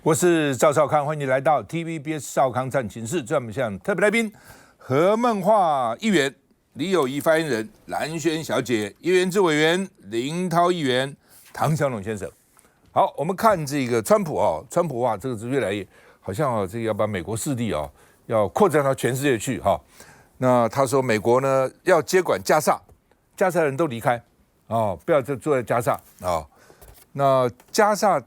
我是赵少康，欢迎你来到 TVBS 少康战情室。在我们现场特别来宾，何孟桦议员、李友仪发言人、蓝轩小姐、叶元之委员、林涛议员、唐湘龙先生。好，我们看这个川普哦，川普哇，这个是越来越好像这个要把美国势力要扩展到全世界去哈。那他说美国呢要接管加萨，加萨人都离开不要再住在加萨那加萨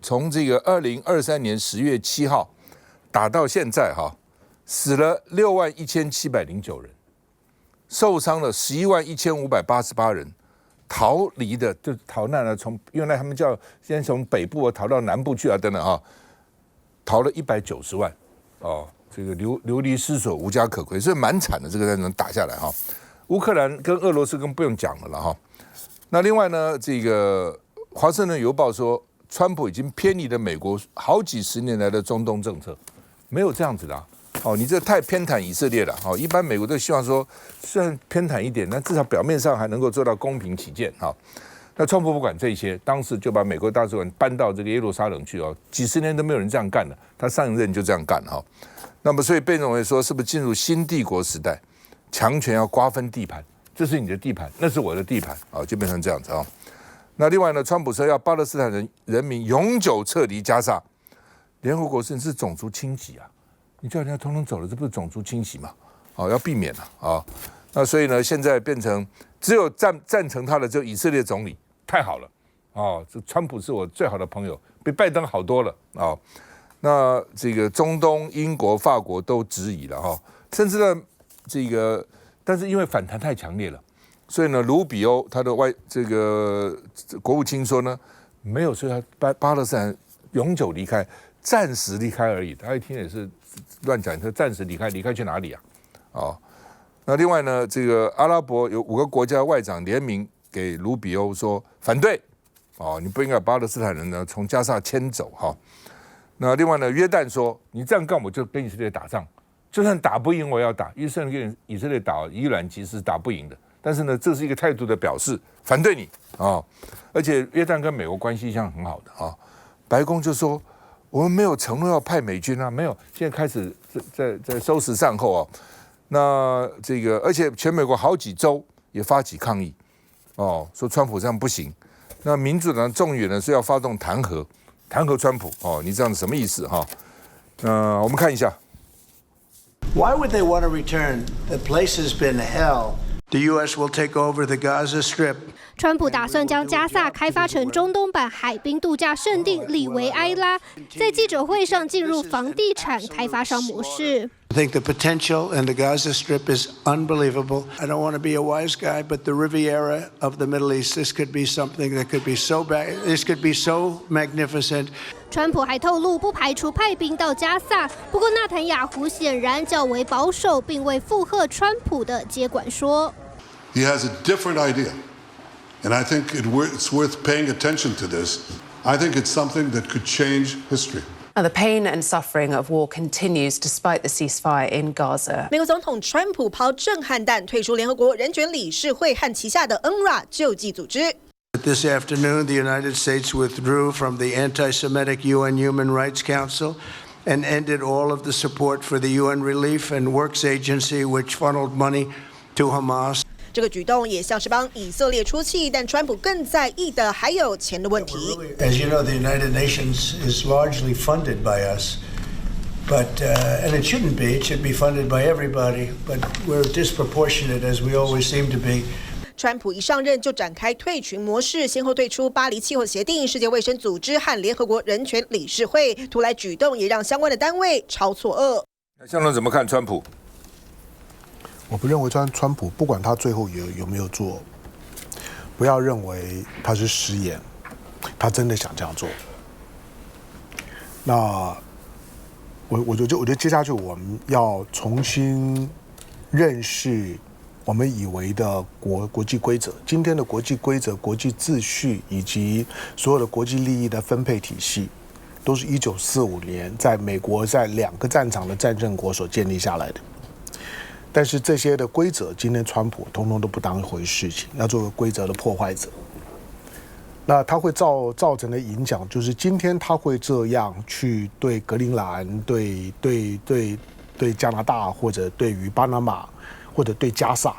从这个2023年10月7号打到现在死了61709人，受伤了111588人，逃离的就逃难了，原来他们先从北部逃到南部去等等逃了190万这个流离失所，无家可归，所以蛮惨的。这个战争打下来乌克兰跟俄罗斯更不用讲了那另外呢，这个华盛顿邮报说，川普已经偏离了美国好几十年来的中东政策，没有这样子的你这太偏袒以色列了一般美国都希望说，虽然偏袒一点，但至少表面上还能够做到公平起见那川普不管这些，当时就把美国大使馆搬到这个耶路撒冷去几十年都没有人这样干了，他上一任就这样干那么所以被认为说，是不是进入新帝国时代，强权要瓜分地盘，这是你的地盘，那是我的地盘就变成这样子那另外呢，川普说要巴勒斯坦人民永久撤离加萨，联合国甚至是种族清洗你叫人家通通走了，这不是种族清洗吗？要避免那所以呢，现在变成只有赞成他的只有以色列总理，太好了这川普是我最好的朋友，比拜登好多了那这个中东、英国、法国都质疑了甚至呢这个，但是因为反弹太强烈了。所以呢，卢比欧他的这个国务卿说呢，没有说他巴勒斯坦永久离开，暂时离开而已。他一听也是乱讲，他暂时离开去哪里那另外呢，这个阿拉伯有5个国家外长联名给卢比欧说反对你不应该把巴勒斯坦人呢从加萨迁走那另外呢，约旦说你这样干我就跟以色列打仗，就算打不赢我也要打，以色列打伊朗其实打不赢的。但是呢，这是一个态度的表示，反对你而且约旦跟美国关系一向很好的白宫就说我们没有承诺要派美军没有，现在开始在收拾善后那这个而且全美国好几州也发起抗议说川普这样不行。那民主党众议员呢是要发动弹劾川普你这样什么意思我们看一下。 Why would they want to return? The place has been hell. The U.S. will take over the Gaza Strip. 川普打算将加萨开发成中东版海滨度假胜地里维埃拉，在记者会上进入房地产开发商模式。I think the potential in the Gaza Strip is unbelievable. I don't want to be a wise guy, but the Riviera of the Middle East, this could be something that could be so bad. This could be so magnificent. 川普还透露不排除派兵到加萨，不过纳坦雅胡显然较为保守，并未附和川普的接管说。He has a different idea, and I think it's worth paying attention to this. I think it's something that could change history. And the pain and suffering of war continues despite the ceasefire in Gaza. 美国总统川普抛震撼弹，退出联合国人权理事会和旗下的 UNRWA 救济组织。This afternoon, the United States withdrew from the anti-Semitic UN Human Rights Council and ended all of the support for the UN Relief and Works Agency, which funneled money to Hamas. 这个举动也像是帮以色列出气，但川普更在意的还有钱的问题。As you know, the United Nations is largely funded by us, but and it shouldn't be. It should be funded by everybody, but we're disproportionate, as we always seem to be. 川普一上任就展开退群模式，先后退出巴黎气候协定、世界卫生组织和联合国人权理事会，突来举动也让相关的单位超错愕。向龙怎么看川普？我不认为川普不管他最后有没有做，不要认为他是食言，他真的想这样做。那我觉得接下去我们要重新认识我们以为的国际规则，今天的国际规则、国际秩序以及所有的国际利益的分配体系，都是1945年在美国在2个战场的战胜国所建立下来的。但是这些的规则，今天川普通通都不当一回事情，要做个规则的破坏者。那它会造成的影响，就是今天他会这样去对格陵兰、对加拿大，或者对于巴拿马，或者对加萨，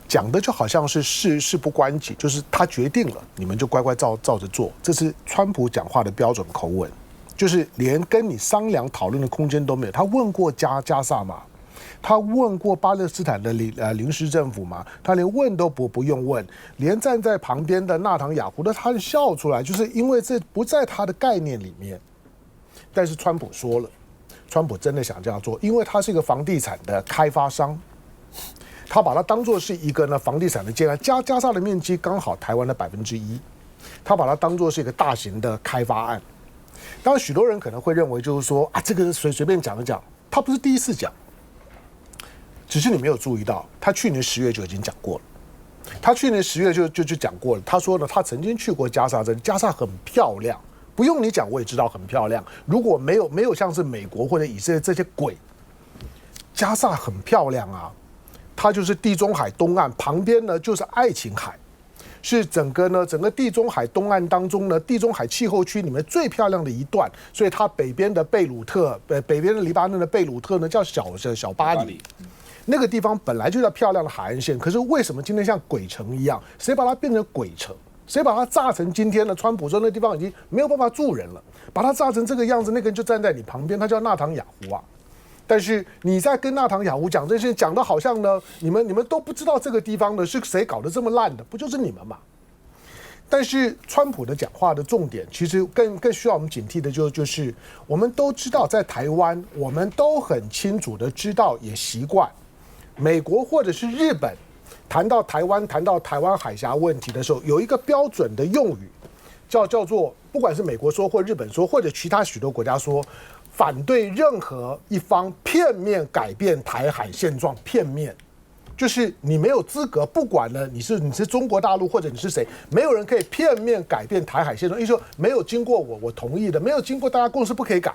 讲的就好像是事不关己，就是他决定了，你们就乖乖照着做。这是川普讲话的标准口吻，就是连跟你商量讨论的空间都没有。他问过加萨吗？他问过巴勒斯坦的临时政府吗？他连问都不用问，连站在旁边的纳唐雅胡的他就笑出来，就是因为这不在他的概念里面。但是川普说了，川普真的想这样做，因为他是一个房地产的开发商，他把它当作是一个房地产的接案，加沙的面积刚好台湾的1%，他把它当作是一个大型的开发案。当然，许多人可能会认为就是说啊，这个随便讲一讲，他不是第一次讲。只是你没有注意到，他去年10月就已经讲过了。他去年10月就讲过了。他说呢，他曾经去过加沙，加沙很漂亮，不用你讲我也知道很漂亮。如果没有像是美国或者以色列这些鬼，加沙很漂亮啊。它就是地中海东岸，旁边呢就是爱琴海，是整个地中海东岸当中呢，地中海气候区里面最漂亮的一段。所以它北边的贝鲁特，北边的黎巴嫩的贝鲁特呢叫小巴黎。那个地方本来就叫漂亮的海岸线，可是为什么今天像鬼城一样？谁把它变成鬼城？谁把它炸成今天呢？川普说那地方已经没有办法住人了，把它炸成这个样子，那个人就站在你旁边，他叫纳唐雅胡啊。但是你在跟纳唐雅胡讲这些，讲的好像呢，你们都不知道这个地方呢是谁搞得这么烂的，不就是你们嘛？但是川普的讲话的重点，其实更需要我们警惕的就是我们都知道，在台湾，我们都很清楚的知道，也习惯。美国或者是日本谈到台湾海峡问题的时候，有一个标准的用语，叫做不管是美国说或日本说，或者其他许多国家说，反对任何一方片面改变台海现状。片面就是你没有资格，不管呢你是中国大陆或者你是谁，没有人可以片面改变台海现状。意思说没有经过我同意的，没有经过大家共识不可以改。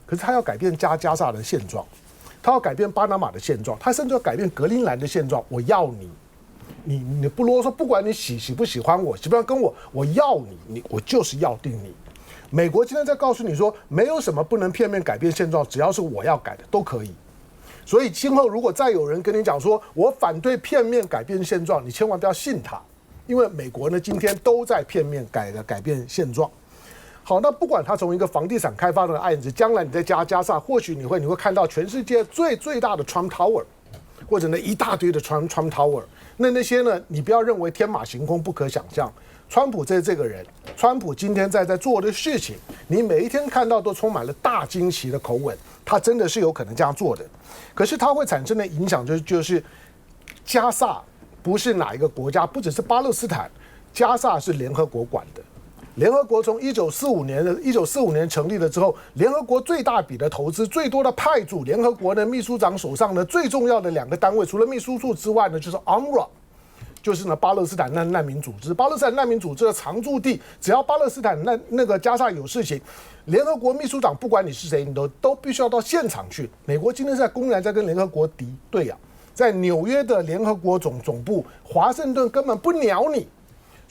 可是他要改变加沙的现状。他要改变巴拿马的现状，他甚至要改变格陵兰的现状。我要你不啰嗦，不管你喜不喜欢我，喜不喜欢跟我要你，我就是要定你。美国今天在告诉你说，没有什么不能片面改变现状，只要是我要改的都可以。所以今后如果再有人跟你讲说我反对片面改变现状，你千万不要信他，因为美国呢今天都在片面改变现状。好，那不管它从一个房地产开发的案子，将来你在加沙，或许你会看到全世界最大的 Trump Tower， 或者呢一大堆的 Trump Tower。那些呢，你不要认为天马行空不可想象。川普这个人，川普今天在做的事情，你每一天看到都充满了大惊奇的口吻，他真的是有可能这样做的。可是它会产生的影响就是加沙不是哪一个国家，不只是巴勒斯坦，加沙是联合国管的。联合国从1945年成立了之后，联合国最大笔的投资、最多的派驻，联合国的秘书长手上呢最重要的2个单位，除了秘书处之外呢，就是 UNRWA， 就是呢巴勒斯坦难民组织。巴勒斯坦难民组织的常驻地，只要巴勒斯坦那个加沙有事情，联合国秘书长不管你是谁，你都必须要到现场去。美国今天公然在跟联合国敌对啊，在纽约的联合国总部，华盛顿根本不鸟你。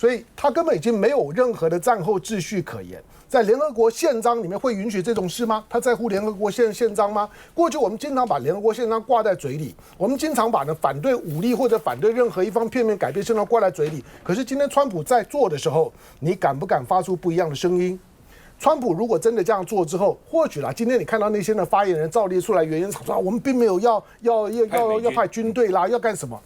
所以他根本已经没有任何的战后秩序可言。在联合国宪章里面会允许这种事吗？他在乎联合国宪章吗？过去我们经常把联合国宪章挂在嘴里，我们经常把反对武力或者反对任何一方片面改变宪章挂在嘴里。可是今天川普在做的时候，你敢不敢发出不一样的声音？川普如果真的这样做之后，或许啦，今天你看到那些的发言人照例出来原场说，我们并没有要派军队啦，要干什么？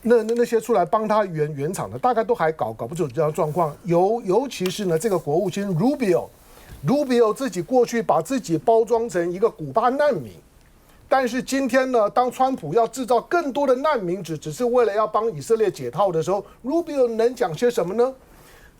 那些出来帮他圆场的，大概都还搞不清楚这样的状况。尤其是呢，这个国务卿 Rubio 自己过去把自己包装成一个古巴难民，但是今天呢，当川普要制造更多的难民只是为了要帮以色列解套的时候 ，Rubio 能讲些什么呢？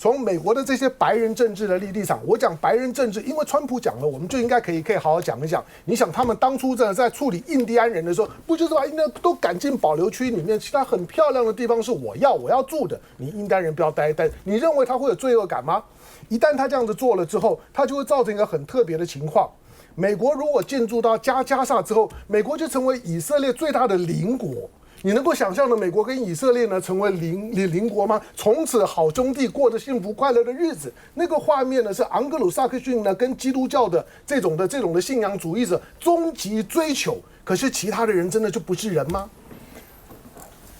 从美国的这些白人政治的立场，我讲白人政治，因为川普讲了，我们就应该可以好好讲一讲。你想，他们当初在处理印第安人的时候，不就是把印第安都赶进保留区里面，其他很漂亮的地方是我要住的，你印第安人不要待。你认为他会有罪恶感吗？一旦他这样子做了之后，他就会造成一个很特别的情况。美国如果进驻到加沙之后，美国就成为以色列最大的邻国。你能够想象的美国跟以色列呢成为邻国吗？从此好兄弟过着幸福快乐的日子。那个画面呢是昂格鲁萨克逊呢跟基督教的这种的信仰主义者终极追求。可是其他的人真的就不是人吗？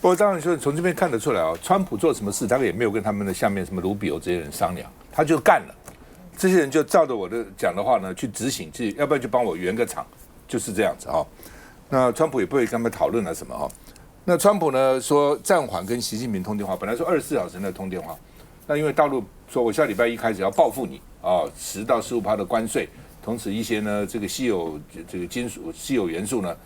不过当然说从这边看得出来啊，川普做什么事，大概也没有跟他们的下面什么卢比欧这些人商量，他就干了。这些人就照着我的讲的话呢去执行，要不然就帮我圆个场，就是这样子哈。那川普也不会跟他们讨论了什么哈。那川普呢说暂缓跟习近平通电话，本来说24小时内通电话，那因为大陆说我下礼拜一开始要报复你啊，10%到15%的关税，同时一些呢这个稀有金属、稀有元素呢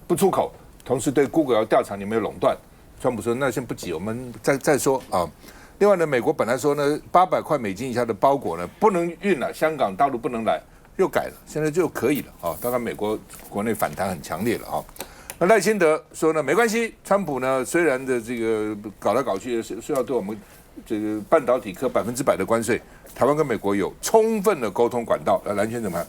不出口，同时对 Google 要调查你有没有垄断。川普说那先不急，我们再说啊。另外呢，美国本来说呢800块美金以下的包裹呢不能运了，香港、大陆不能来，又改了，现在就可以了啊。当然美国国内反弹很强烈了啊。那赖清德说呢，没关系，川普呢虽然的这个搞来搞去是要对我们这个半导体科100%的关税，台湾跟美国有充分的沟通管道。蓝轩怎么样？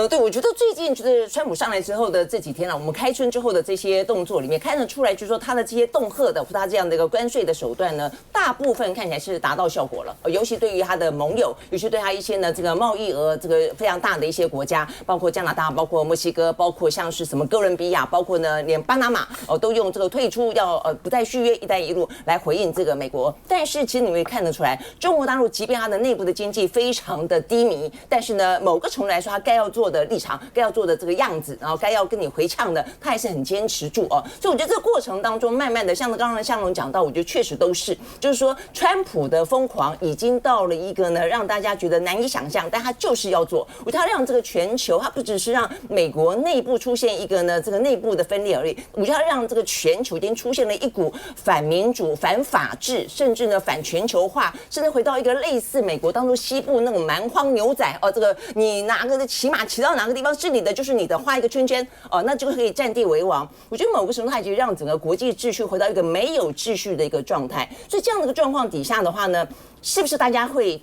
对，我觉得最近就是川普上来之后的这几天我们开春之后的这些动作里面看得出来，就是说他的这些恫吓的或他这样的一个关税的手段呢，大部分看起来是达到效果了。尤其对于他的盟友，尤其对他一些呢这个贸易额这个非常大的一些国家，包括加拿大，包括墨西哥，包括像是什么哥伦比亚，包括呢连巴拿马都用这个退出要不再续约“一带一路”来回应这个美国。但是其实你会看得出来，中国大陆即便它的内部的经济非常的低迷，但是呢某个程度来说，它该要做的立场，该要做的这个样子，然后该要跟你回呛的，他还是很坚持住哦。所以我觉得这个过程当中，慢慢的，像刚刚向荣讲到，我觉得确实都是，就是说，川普的疯狂已经到了一个呢，让大家觉得难以想象，但他就是要做，他让这个全球，他不只是让美国内部出现一个呢这个内部的分裂而已，我觉得他让这个全球已经出现了一股反民主、反法治，甚至呢反全球化，甚至回到一个类似美国当初西部那种蛮荒牛仔哦，这个你哪个的骑马骑到哪个地方是你的就是你的，画一个圈圈哦，那就可以占地为王。我觉得某个程度它已经让整个国际秩序回到一个没有秩序的一个状态。所以这样的一个状况底下的话呢，是不是大家会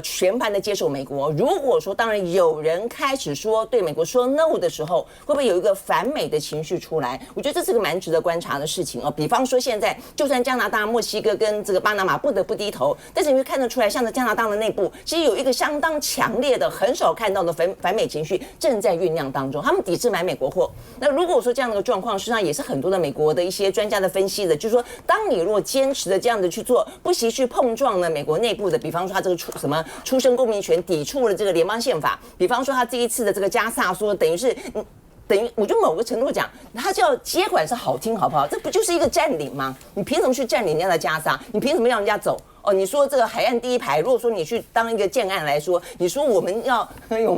全盘的接受美国？如果说当然有人开始说对美国说 no 的时候，会不会有一个反美的情绪出来？我觉得这是个蛮值得观察的事情哦。比方说现在就算加拿大、墨西哥跟这个巴拿马不得不低头，但是你会看得出来，像在加拿大的内部，其实有一个相当强烈的、很少看到的反美情绪正在酝酿当中。他们抵制买美国货。那如果说这样的一个状况，实际上也是很多的美国的一些专家的分析的，就是说，当你如果坚持的这样的去做，不惜去碰撞呢美国内部的，比方说他这个出生公民权抵触了这个联邦宪法，比方说他这一次的这个加萨说，等于我觉得某个程度讲，他叫接管是好听好不好？这不就是一个占领吗？你凭什么去占领人家的加萨？你凭什么让人家走？哦，你说这个海岸第一排，如果说你去当一个建案来说，你说我们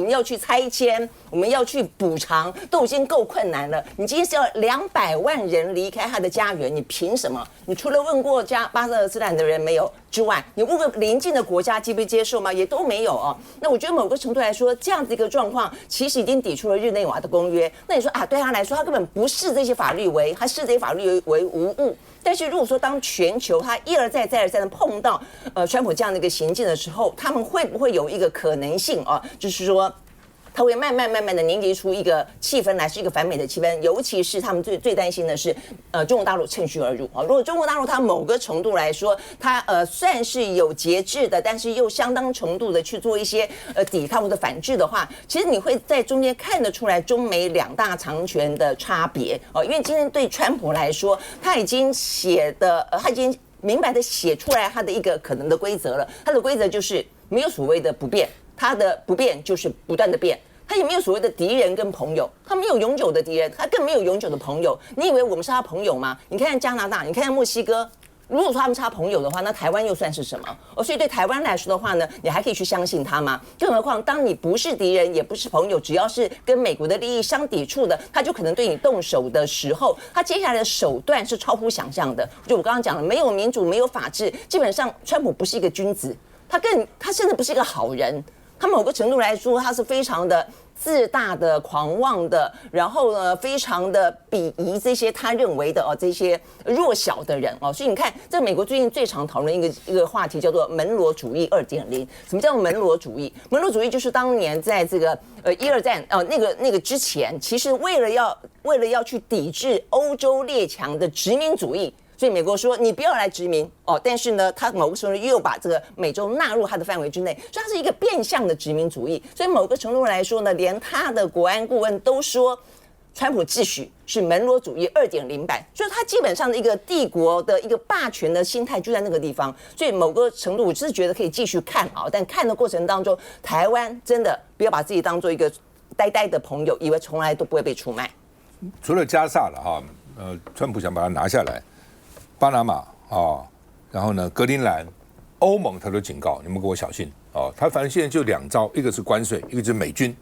要去拆迁，我们要去补偿，都已经够困难了。你今天是要200万人离开他的家园，你凭什么？你除了问过巴勒斯坦的人没有之外，你问过邻近的国家接不接受吗？也都没有哦。那我觉得某个程度来说，这样子一个状况，其实已经抵触了日内瓦的公约。那你说啊，对他来说，他根本不视这些法律为为无物。但是如果说当全球他一而再再而三的碰到川普这样的一个行径的时候，他们会不会有一个可能性啊？就是说，他会慢慢的凝结出一个气氛来，是一个反美的气氛。尤其是他们最担心的是，中国大陆趁虚而入啊。如果中国大陆它某个程度来说，它算是有节制的，但是又相当程度的去做一些抵抗或者反制的话，其实你会在中间看得出来中美2大强权的差别哦。因为今天对川普来说，他已经他已经明白的写出来他的一个可能的规则了。他的规则就是没有所谓的不变。他的不变就是不断的变，他也没有所谓的敌人跟朋友，他没有永久的敌人，他更没有永久的朋友。你以为我们是他朋友吗？你看看加拿大，你看看墨西哥，如果说他们是他朋友的话，那台湾又算是什么？所以对台湾来说的话呢，你还可以去相信他吗？更何况当你不是敌人，也不是朋友，只要是跟美国的利益相抵触的，他就可能对你动手的时候，他接下来的手段是超乎想象的。就我刚刚讲了，没有民主，没有法治，基本上川普不是一个君子，他甚至不是一个好人。他某个程度来说，他是非常的自大的、狂妄的，然后呢，非常的鄙夷这些他认为的这些弱小的人所以你看，这美国最近最常讨论一个话题叫做门罗主义2.0。什么叫门罗主义？门罗主义就是当年在这个一二战那个之前，其实为了要去抵制欧洲列强的殖民主义。所以美国说你不要来殖民但是呢，他某个程度又把这个美洲纳入他的范围之内，所以它是一个变相的殖民主义。所以某个程度来说呢，连他的国安顾问都说，川普秩序是门罗主义2.0版，所以他基本上的一个帝国的一个霸权的心态就在那个地方。所以某个程度，我是觉得可以继续看但看的过程当中，台湾真的不要把自己当做一个呆呆的朋友，以为从来都不会被出卖。除了加萨了川普想把它拿下来。巴拿马然后呢，格陵兰、欧盟他都警告你们给我小心他反正现在就2招，一个是关税，一个就是美军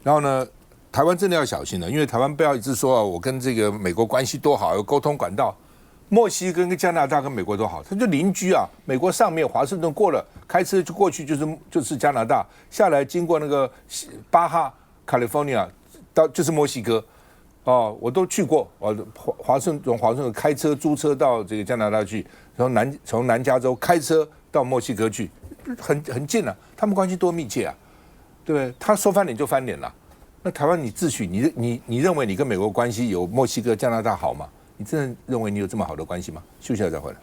然后呢，台湾真的要小心了，因为台湾不要一直说我跟这个美国关系多好，有沟通管道。墨西哥跟加拿大跟美国都好，它就邻居美国上面华盛顿过了，开车就过去就是加拿大，下来经过那个巴哈 California 到就是墨西哥。我都去过，华盛顿开车租车到这个加拿大去，然后从南加州开车到墨西哥去，很近他们关系多密切对不对？他说翻脸就翻脸了。那台湾你自诩你认为你跟美国关系有墨西哥、加拿大好吗？你真的认为你有这么好的关系吗？休息一下再回来。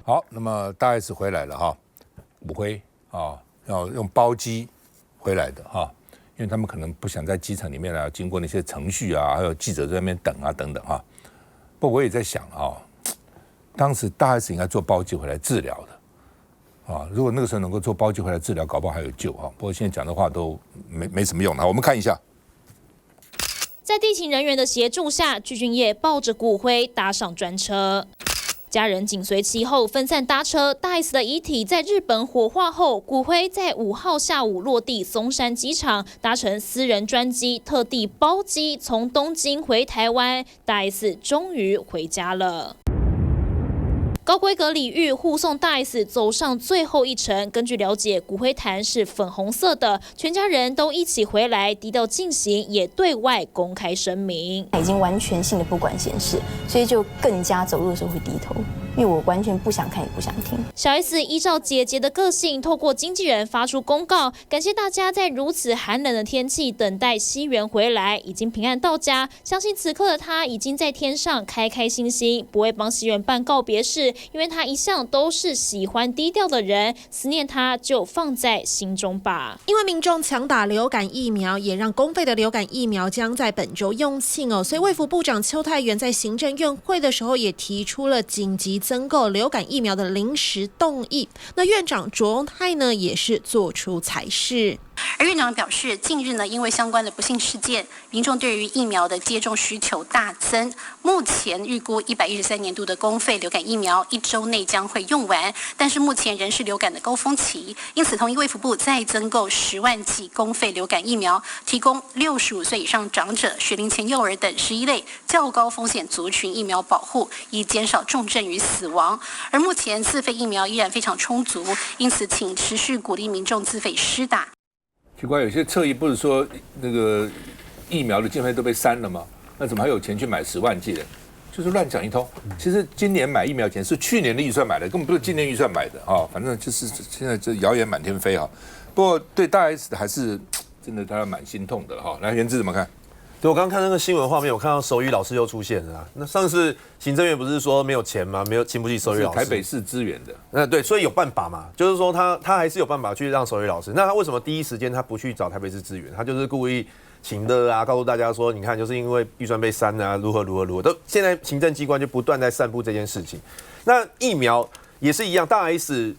好，那么大 S 回来了武辉要用包机回来的因为他们可能不想在机场里面经过那些程序还有记者在那边等等等不过我也在想当时大 S 应该坐包机回来治疗的如果那个时候能够坐包机回来治疗，搞不好还有救不过现在讲的话都没什么用我们看一下。在地勤人员的协助下，具俊晔抱着骨灰搭上专车。家人紧随其后分散搭车，大 S 的遗体在日本火化后，骨灰在5号下午落地松山机场，搭乘私人专机特地包机从东京回台湾，大 S 终于回家了。高规格礼遇护送大 S 走上最后一程。根据了解，骨灰坛是粉红色的，全家人都一起回来，低调进行，也对外公开声明。已经完全性的不管闲事，所以就更加走路的时候会低头，因为我完全不想看也不想听。小 S 依照姐姐的个性，透过经纪人发出公告，感谢大家在如此寒冷的天气等待西元回来，已经平安到家。相信此刻的他已经在天上开开心心，不会帮西元办告别式。因为他一向都是喜欢低调的人，思念他就放在心中吧。因为民众强打流感疫苗，也让公费的流感疫苗将在本周用罄所以卫福部长邱泰源在行政院会的时候也提出了紧急增购流感疫苗的临时动议。那院长卓荣泰呢，也是做出裁示。而院长表示，近日呢，因为相关的不幸事件，民众对于疫苗的接种需求大增。目前预估113年度的公费流感疫苗1周内将会用完，但是目前仍是流感的高峰期，因此同意卫福部再增购10万剂公费流感疫苗，提供65岁以上长者、学龄前幼儿等11类较高风险族群疫苗保护，以减少重症与死亡。而目前自费疫苗依然非常充足，因此请持续鼓励民众自费施打。奇怪，有些侧翼不是说那个疫苗的经费都被删了吗？那怎么还有钱去买10万剂的？就是乱讲一通。其实今年买疫苗钱是去年的预算买的，根本不是今年预算买的反正就是现在这谣言满天飞不过对大 S 还是真的他蛮心痛的来，元智怎么看？对，我刚刚看那个新闻画面，我看到手语老师又出现了那上次行政院不是说没有钱吗？没有请不起手语老师，台北市支援的。对，所以有办法嘛，就是说他还是有办法去让手语老师。那他为什么第一时间他不去找台北市支援？他就是故意请的告诉大家说，你看，就是因为预算被删如何，都现在行政机关就不断在散布这件事情。那疫苗也是一样，大 S。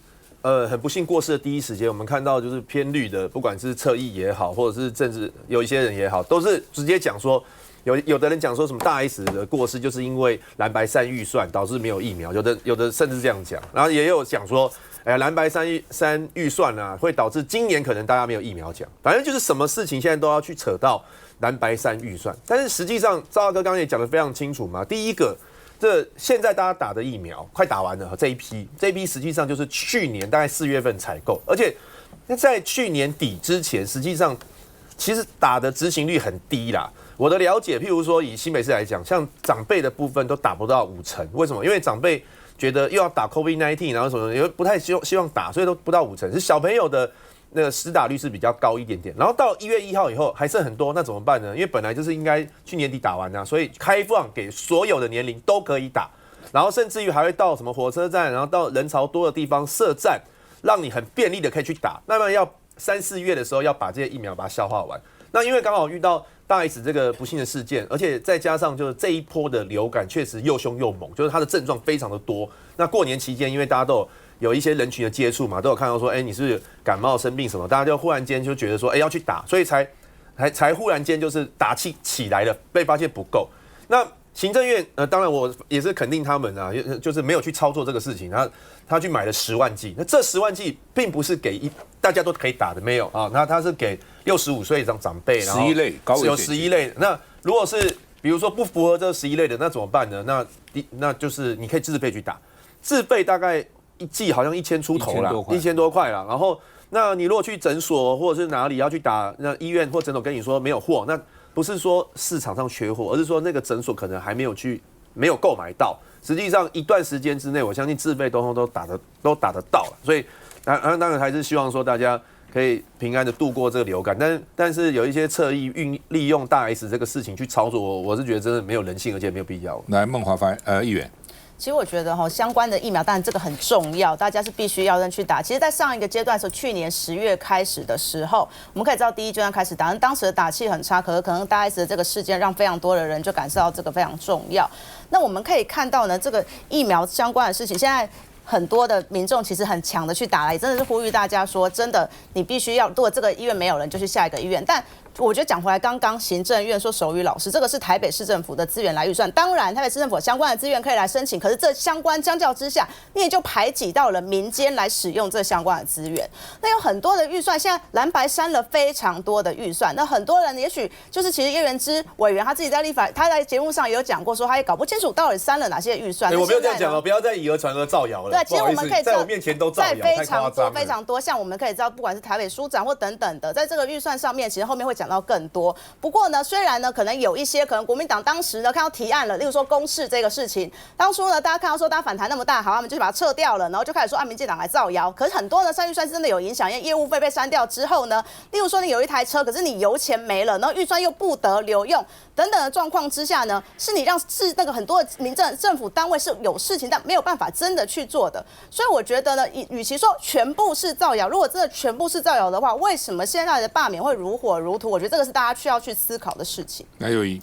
很不幸过世的第一时间，我们看到就是偏绿的，不管是侧翼也好，或者是政治有一些人也好，都是直接讲说，有的人讲说什么大 S 的过世就是因为蓝白散预算导致没有疫苗，有的甚至这样讲，然后也有讲说蓝白三预算啊，会导致今年可能大家没有疫苗讲。反正就是什么事情现在都要去扯到蓝白三预算。但是实际上，赵大哥刚刚也讲得非常清楚嘛。第一个，这现在大家打的疫苗快打完了，这一批实际上就是去年大概4月份采购，而且在去年底之前，实际上其实打的执行率很低啦。我的了解，譬如说以新北市来讲，像长辈的部分都打不到50%，为什么？因为长辈觉得又要打 COVID-19， 然后什么也不太希望打，所以都不到50%。是小朋友的那个施打率是比较高一点点。然后到1月1号以后还剩很多，那怎么办呢？因为本来就是应该去年底打完啊，所以开放给所有的年龄都可以打，然后甚至于还会到什么火车站，然后到人潮多的地方设站，让你很便利的可以去打。那么要3、4月的时候要把这些疫苗把它消化完。那因为刚好遇到大 S 这个不幸的事件，而且再加上就是这一波的流感确实又凶又猛，就是它的症状非常的多。那过年期间，因为大家都有一些人群的接触嘛，都有看到说，你是不是感冒生病什么，大家就忽然间就觉得说，要去打，所以才忽然间就是打气起来了，被发现不够。那行政院当然我也是肯定他们啊，就是没有去操作这个事情，他去买了10万剂，那这10万剂并不是给大家都可以打的，没有啊，那他是给65岁以上长辈，然后11类高危有11类。那如果是比如说不符合这11类的，那怎么办呢？那就是你可以自费去打，自费大概一剂好像1000出头啦，1000多块啦。然后那你如果去诊所或者是哪里要去打，那医院或诊所跟你说没有货，那不是说市场上缺货，而是说那个诊所可能还没有购买到。实际上一段时间之内，我相信自费都打得到了。所以当然还是希望说大家可以平安的度过这个流感。但是有一些侧翼利用大 S 这个事情去操作，我是觉得真的没有人性，而且没有必要。来，孟华议员。其实我觉得相关的疫苗，当然这个很重要，大家是必须要去打。其实，在上一个阶段的时候，去年10月开始的时候，我们可以知道第一阶段开始打，当时的打气很差，可能大 S 的这个事件让非常多的人就感受到这个非常重要。那我们可以看到呢，这个疫苗相关的事情，现在很多的民众其实很强的去打了，也真的是呼吁大家说，真的你必须要，如果这个医院没有人，就去下一个医院。但我觉得讲回来，刚刚行政院说手语老师，这个是台北市政府的资源来预算，当然台北市政府相关的资源可以来申请，可是这相较之下，你也就排挤到了民间来使用这相关的资源。那有很多的预算，现在蓝白删了非常多的预算，那很多人也许就是其实叶元之委员他自己在立法，他在节目上也有讲过，说他也搞不清楚到底删了哪些预算。我没有这样讲了，不要再以讹传讹造谣了。对，其实我们可以在我面前都造谣，非常多非常多，像我们可以知道，不管是台北书展或等等的，在这个预算上面，其实后面会讲到更多。不过呢，虽然呢，可能有一些可能国民党当时呢看到提案了，例如说公示这个事情，当初呢大家看到说大家反弹那么大，好，他们就把它撤掉了，然后就开始说民进党来造谣。可是很多呢删预算是真的有影响，因为业务费被删掉之后呢，例如说你有一台车，可是你油钱没了，然后预算又不得留用等等的状况之下呢，是你让那个很多的政府单位是有事情但没有办法真的去做的。所以我觉得呢，与其说全部是造谣，如果真的全部是造谣的话，为什么现在的罢免会如火如荼？我觉得这个是大家需要去思考的事情。来，友谊。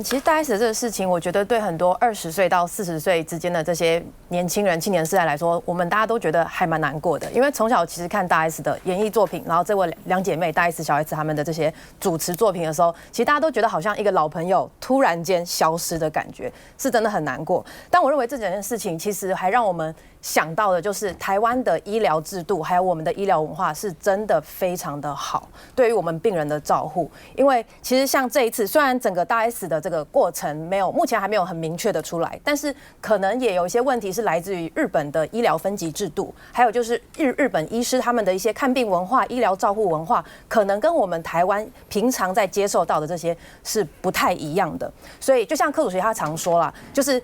其实大 S 的这个事情，我觉得对很多20岁到40岁之间的这些年轻人、青年世代来说，我们大家都觉得还蛮难过的。因为从小其实看大 S 的演艺作品，然后这位两姐妹大 S、小 S 他们的这些主持作品的时候，其实大家都觉得好像一个老朋友突然间消失的感觉，是真的很难过。但我认为这件事情其实还让我们想到的就是台湾的医疗制度，还有我们的医疗文化是真的非常的好，对于我们病人的照护。因为其实像这一次，虽然整个大 S 的这个过程目前还没有很明确的出来，但是可能也有一些问题是来自于日本的医疗分级制度，还有就是日本医师他们的一些看病文化、医疗照护文化，可能跟我们台湾平常在接受到的这些是不太一样的。所以就像柯主席他常说啦，就是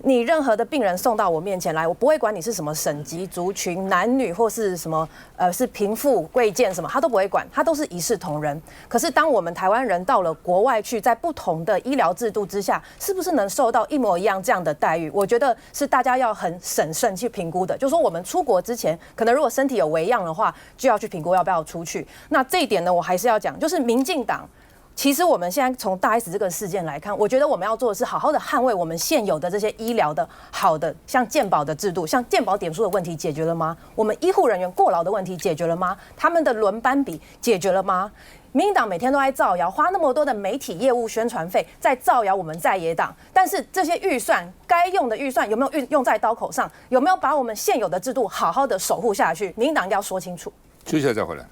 你任何的病人送到我面前来，我不会管你是什么省级、族群、男女或是什么是贫富贵贱什么，他都不会管，他都是一视同仁。可是当我们台湾人到了国外去，在不同的医疗制度之下，是不是能受到一模一样这样的待遇？我觉得是大家要很审慎去评估的。就是说我们出国之前，可能如果身体有微恙的话，就要去评估要不要出去。那这一点呢，我还是要讲，就是民进党。其实我们现在从大 S 这个事件来看，我觉得我们要做的是好好的捍卫我们现有的这些医疗的好的，像健保的制度，像健保点数的问题解决了吗？我们医护人员过劳的问题解决了吗？他们的轮班比解决了吗？民进党每天都在造谣，花那么多的媒体业务宣传费在造谣我们在野党，但是这些预算该用的预算有没有用在刀口上？有没有把我们现有的制度好好的守护下去？民进党要说清楚。接下来再回来。